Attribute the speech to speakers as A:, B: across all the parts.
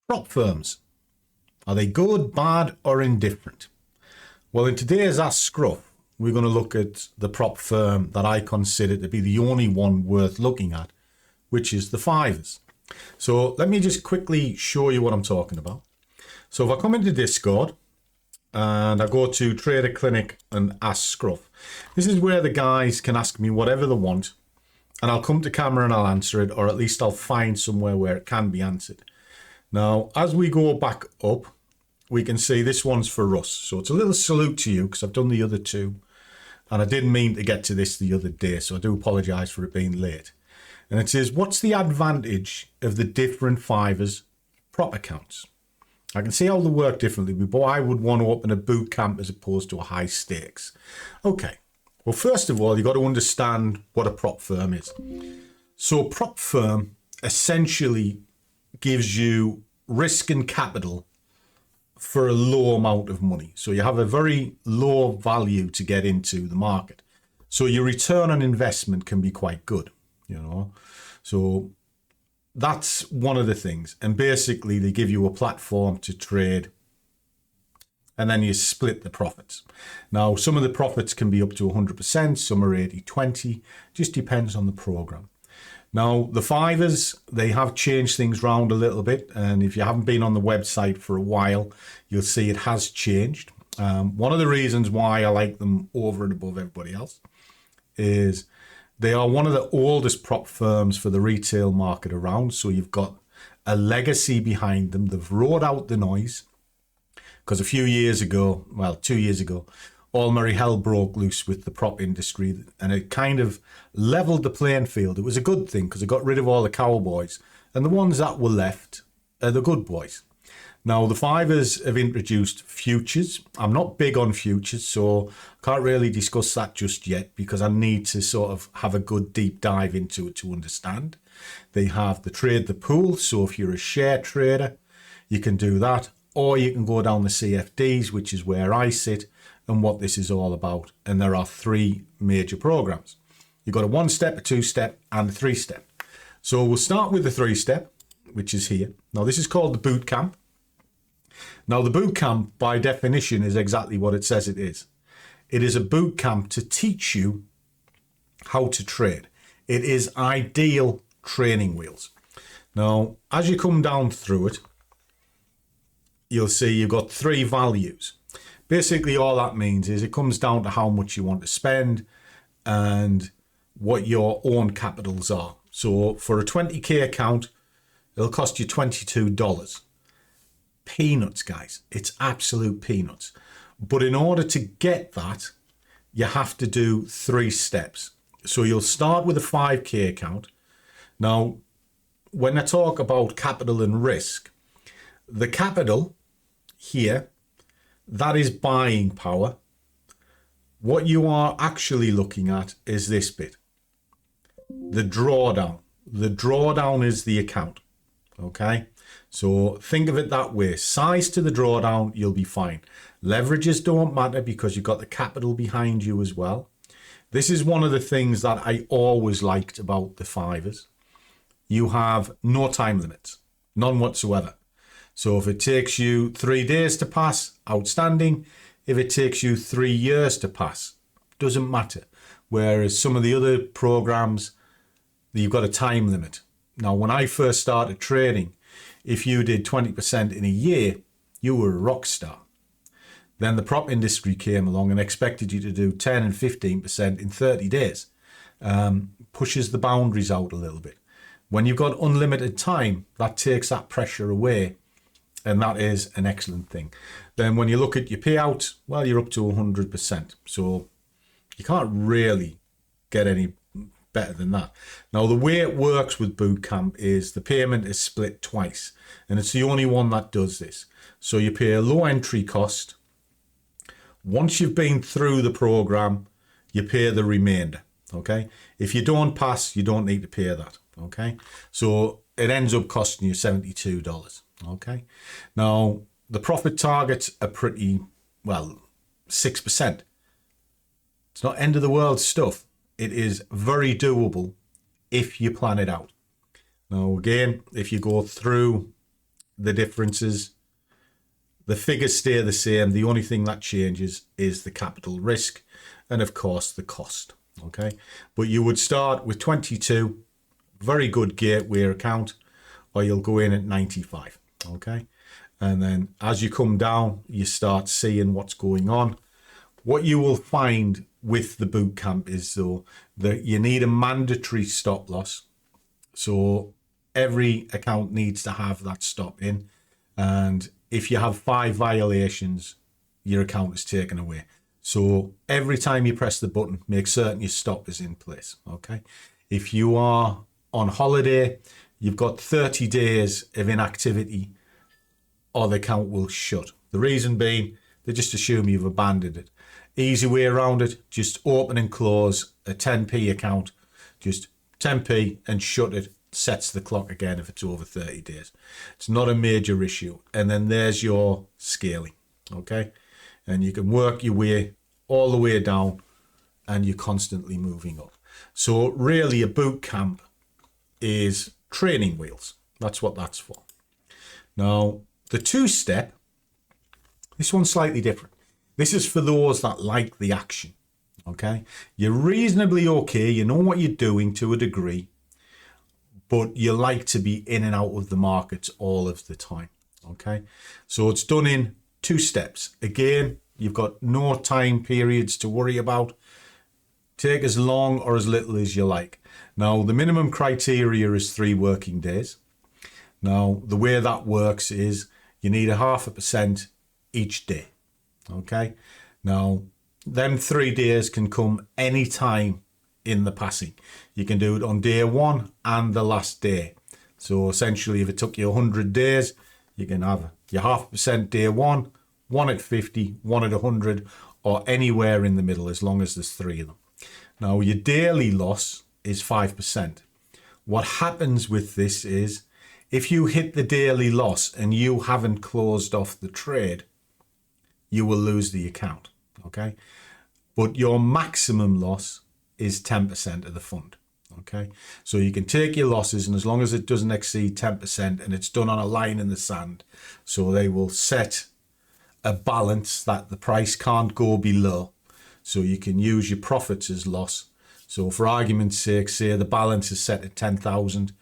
A: Prop firms. Are they good, bad, or indifferent? Well, in today's Ask Scruff, we're going to look at the prop firm that I consider to be the only one worth looking at, which is the Fivers. So let me just quickly show you what I'm talking about. So if I come into Discord and I go to Trader Clinic and Ask Scruff, this is where the guys can ask me whatever they want, and I'll come to camera and I'll answer it, or at least I'll find somewhere where it can be answered. Now, as we go back up, we can see this one's for Russ. So it's a little salute to you because I've done the other two. And I didn't mean to get to this the other day, so I do apologise for it being late. And it says, what's the advantage of the different Fivers prop accounts? I can see how they work differently, but I would want to open a boot camp as opposed to a high stakes. Okay, well, first of all, you've got to understand what a prop firm is. So a prop firm essentially gives you risk and capital for a low amount of money. So you have a very low value to get into the market. So your return on investment can be quite good, you know. So that's one of the things. And basically they give you a platform to trade and then you split the profits. Now, some of the profits can be up to 100%, some are 80-20, just depends on the program. Now, the Fivers, they have changed things around a little bit. And if you haven't been on the website for a while, you'll see it has changed. One of the reasons why I like them over and above everybody else is they are one of the oldest prop firms for the retail market around. So you've got a legacy behind them. They've rode out the noise because a few years ago, well, 2 years ago, all merry hell broke loose with the prop industry, and it kind of leveled the playing field. It was a good thing because it got rid of all the cowboys, and the ones that were left are the good boys. Now, the Fivers have introduced futures. I'm not big on futures, so I can't really discuss that just yet because I need to sort of have a good deep dive into it to understand. They have the trade the pool, so if you're a share trader, you can do that, or you can go down the CFDs, which is where I sit, and what this is all about. And there are three major programs. You've got a 1-step, a 2-step, and a 3-step. So we'll start with the 3-step, which is here. Now, this is called the Bootcamp. Now, the Bootcamp, by definition, is exactly what it says it is. It is a bootcamp to teach you how to trade. It is ideal training wheels. Now, as you come down through it, you'll see you've got 3 values. Basically, all that means is it comes down to how much you want to spend and what your own capitals are. So for a 20k account, it'll cost you $22. Peanuts, guys. It's absolute peanuts. But in order to get that, you have to do 3 steps. So you'll start with a 5k account. Now, when I talk about capital and risk, the capital here, that is buying power. What you are actually looking at is this bit, the drawdown. The drawdown is the account, okay? So think of it that way. Size to the drawdown, you'll be fine. Leverages don't matter because you've got the capital behind you as well. This is one of the things that I always liked about the Fivers. You have no time limits, none whatsoever. So if it takes you 3 days to pass, outstanding. If it takes you 3 years to pass, doesn't matter. Whereas some of the other programs, you've got a time limit. Now, when I first started trading, if you did 20% in a year, you were a rock star. Then the prop industry came along and expected you to do 10 and 15% in 30 days. Pushes the boundaries out a little bit. When you've got unlimited time, that takes that pressure away. And that is an excellent thing. Then when you look at your payout, well, you're up to 100%. So you can't really get any better than that. Now, the way it works with Bootcamp is the payment is split twice. And it's the only one that does this. So you pay a low entry cost. Once you've been through the program, you pay the remainder. Okay. If you don't pass, you don't need to pay that. Okay. So it ends up costing you $72. Okay. Now, the profit targets are pretty, well, 6%. It's not end of the world stuff. It is very doable if you plan it out. Now, again, if you go through the differences. The figures stay the same. The only thing that changes is the capital risk and, of course, the cost. Okay, but you would start with 22, very good gateway account, or you'll go in at 95. Okay, and then as you come down, you start seeing what's going on. What you will find with the bootcamp is, though, that you need a mandatory stop loss. So every account needs to have that stop in. And if you have 5 violations, your account is taken away. So every time you press the button, make certain your stop is in place. Okay. If you are on holiday, you've got 30 days of inactivity or the account will shut. The reason being, they just assume you've abandoned it. Easy way around it, just open and close a 10p account, just 10p and shut it, sets the clock again if it's over 30 days. It's not a major issue. And then there's your scaling, okay? And you can work your way all the way down and you're constantly moving up. So really a boot camp is training wheels. That's what that's for. Now, the 2-step, this one's slightly different. This is for those that like the action, okay? You're reasonably okay. You know what you're doing to a degree, but you like to be in and out of the markets all of the time, okay? So it's done in 2 steps. Again, you've got no time periods to worry about. Take as long or as little as you like. Now, the minimum criteria is 3 working days. Now, the way that works is you need 0.5% each day, okay? Now, them 3 days can come any time in the passing. You can do it on day 1 and the last day. So essentially, if it took you 100 days, you can have your 0.5% day 1, 1 at 50, 1 at 100, or anywhere in the middle, as long as there's 3 of them. Now, your daily loss is 5%. What happens with this is, if you hit the daily loss and you haven't closed off the trade, you will lose the account, okay? But your maximum loss is 10% of the fund, okay? So you can take your losses, and as long as it doesn't exceed 10%, and it's done on a line in the sand, so they will set a balance that the price can't go below, so you can use your profits as loss. So for argument's sake, say the balance is set at 10,000.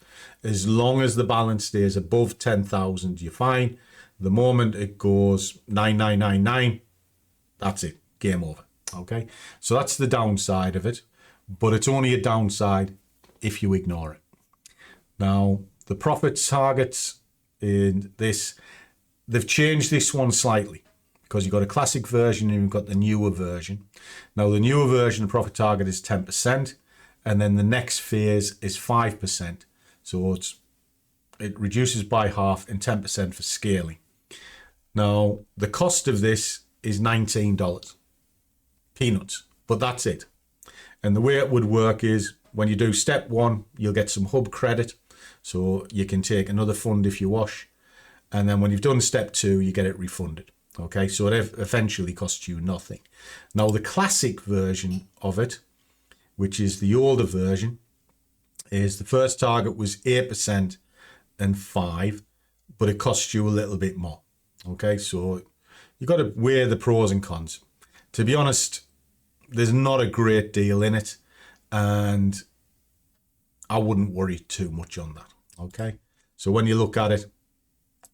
A: As long as the balance stays above 10,000, you're fine. The moment it goes 9999, that's it, game over, okay? So that's the downside of it, but it's only a downside if you ignore it. Now, the profit targets in this, they've changed this one slightly, because you've got a classic version and you've got the newer version. Now, the newer version, the profit target is 10%, and then the next phase is 5%. So it reduces by half and 10% for scaling. Now, the cost of this is $19. Peanuts, but that's it. And the way it would work is, when you do step 1, you'll get some hub credit. So you can take another fund if you wash. And then when you've done step 2, you get it refunded. Okay, so it eventually costs you nothing. Now, the classic version of it, which is the older version, is the first target was 8% and 5%, but it costs you a little bit more. Okay, so you've got to weigh the pros and cons. To be honest, there's not a great deal in it, and I wouldn't worry too much on that. Okay, so when you look at it,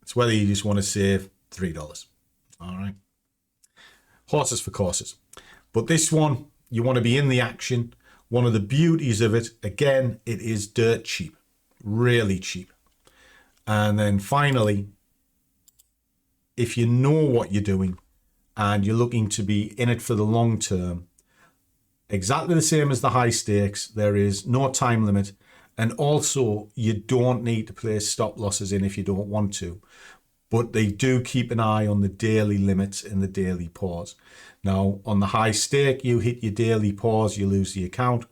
A: it's whether you just want to save $3. All right, horses for courses. But this one, you want to be in the action. One of the beauties of it, again, it is dirt cheap, really cheap. And then finally, if you know what you're doing and you're looking to be in it for the long term, exactly the same as the high stakes, there is no time limit. And also, you don't need to place stop losses in if you don't want to. But they do keep an eye on the daily limits and the daily pause. Now, on the high stake, you hit your daily pause, you lose the account.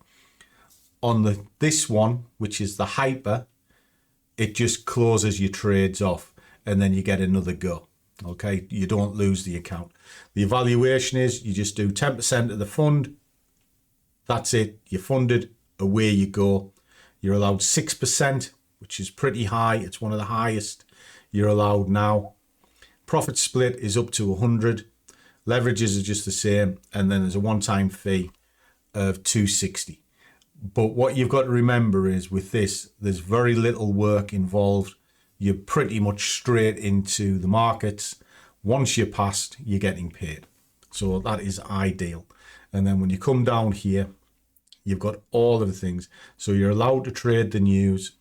A: On this one, which is the hyper, it just closes your trades off and then you get another go. Okay, you don't lose the account. The evaluation is you just do 10% of the fund. That's it. You're funded. Away you go. You're allowed 6%, which is pretty high. It's one of the highest you're allowed now. Profit split is up to 100. Leverages are just the same. And then there's a one-time fee of 260. But what you've got to remember is with this, there's very little work involved. You're pretty much straight into the markets. Once you're passed, you're getting paid. So that is ideal. And then when you come down here, you've got all of the things. So you're allowed to trade the news.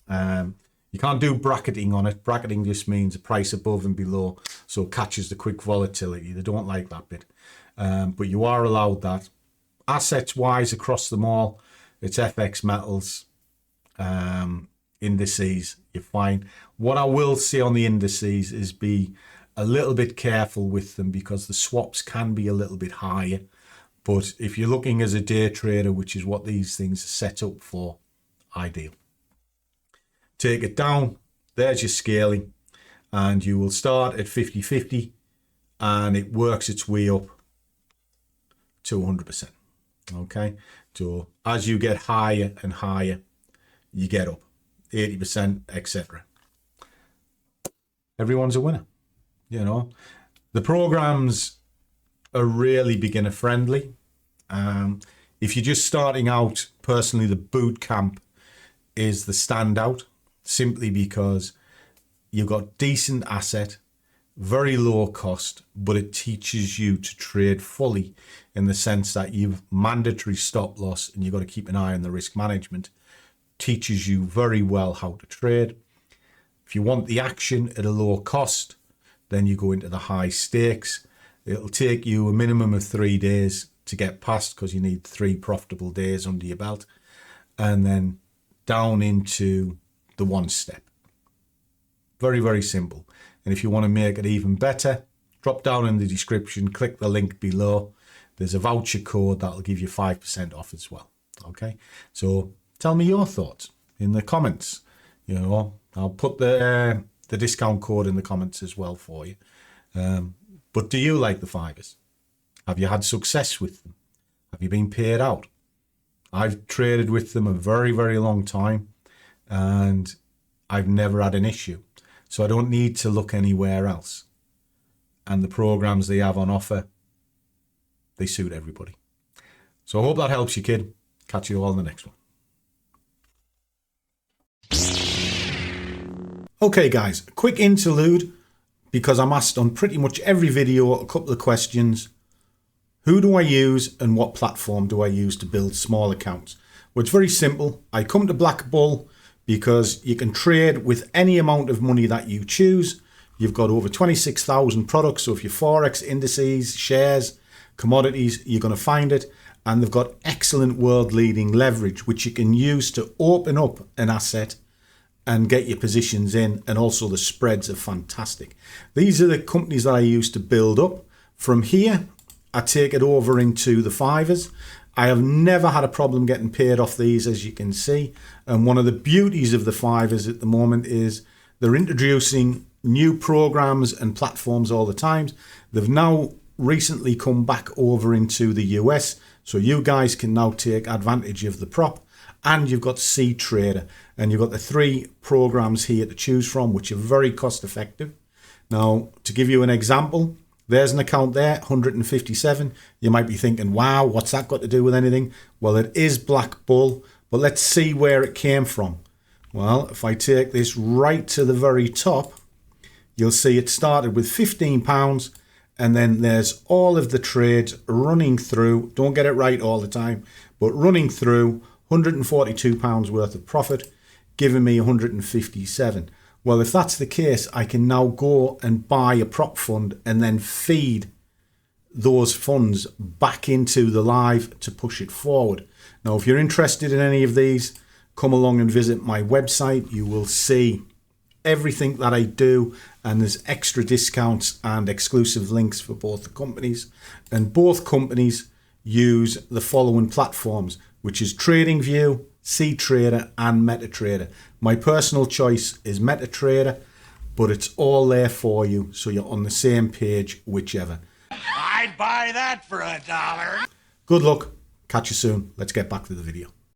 A: You can't do bracketing on it. Bracketing just means a price above and below. So it catches the quick volatility. They don't like that bit. But you are allowed that. Assets wise across them all, it's FX metals, indices, you're fine. What I will say on the indices is be a little bit careful with them because the swaps can be a little bit higher. But if you're looking as a day trader, which is what these things are set up for, ideal. Take it down, there's your scaling, and you will start at 50-50 and it works its way up to 100%. Okay, so as you get higher and higher, you get up 80%, etc. Everyone's a winner. You know, the programs are really beginner friendly. If you're just starting out, personally, the Bootcamp is the standout, simply because you've got decent asset, very low cost, but it teaches you to trade fully in the sense that you've mandatory stop loss and you've got to keep an eye on the risk management. Teaches you very well how to trade. If you want the action at a low cost, then you go into the high stakes. It'll take you a minimum of 3 days to get past because you need 3 profitable days under your belt, and then down into the one step. Very, very simple. And if you want to make it even better, drop down in the description, click the link below. There's a voucher code that'll give you 5% off as well. Okay, so tell me your thoughts in the comments. You know, I'll put the discount code in the comments as well for you. But do you like the fivers? Have you had success with them? Have you been paid out? I've traded with them a very, very long time and I've never had an issue. So I don't need to look anywhere else. And the programs they have on offer, they suit everybody. So I hope that helps you, kid. Catch you all in the next one. Okay, guys, a quick interlude because I'm asked on pretty much every video a couple of questions. Who do I use and what platform do I use to build small accounts? Well, it's very simple. I come to BlackBull because you can trade with any amount of money that you choose. You've got over 26,000 products. So if you're Forex, indices, shares, commodities, you're going to find it. And they've got excellent world-leading leverage, which you can use to open up an asset and get your positions in. And also the spreads are fantastic. These are the companies that I use to build up. From here, I take it over into the fivers. I have never had a problem getting paid off these, as you can see. And one of the beauties of the fivers at the moment is they're introducing new programs and platforms all the time. They've now recently come back over into the US. So you guys can now take advantage of the prop. And you've got C Trader. And you've got the 3 programs here to choose from, which are very cost effective. Now, to give you an example, there's an account there, 157. You might be thinking, wow, what's that got to do with anything? Well, it is BlackBull, but let's see where it came from. Well, if I take this right to the very top, you'll see it started with £15, and then there's all of the trades running through. Don't get it right all the time, but running through £142 worth of profit, giving me 157. Well, if that's the case, I can now go and buy a prop fund and then feed those funds back into the live to push it forward. Now, if you're interested in any of these, come along and visit my website. You will see everything that I do, and there's extra discounts and exclusive links for both the companies. And both companies use the following platforms, which is TradingView, CTrader and MetaTrader. My personal choice is MetaTrader, but it's all there for you, so you're on the same page, whichever.
B: I'd buy that for $1.
A: Good luck. Catch you soon. Let's get back to the video.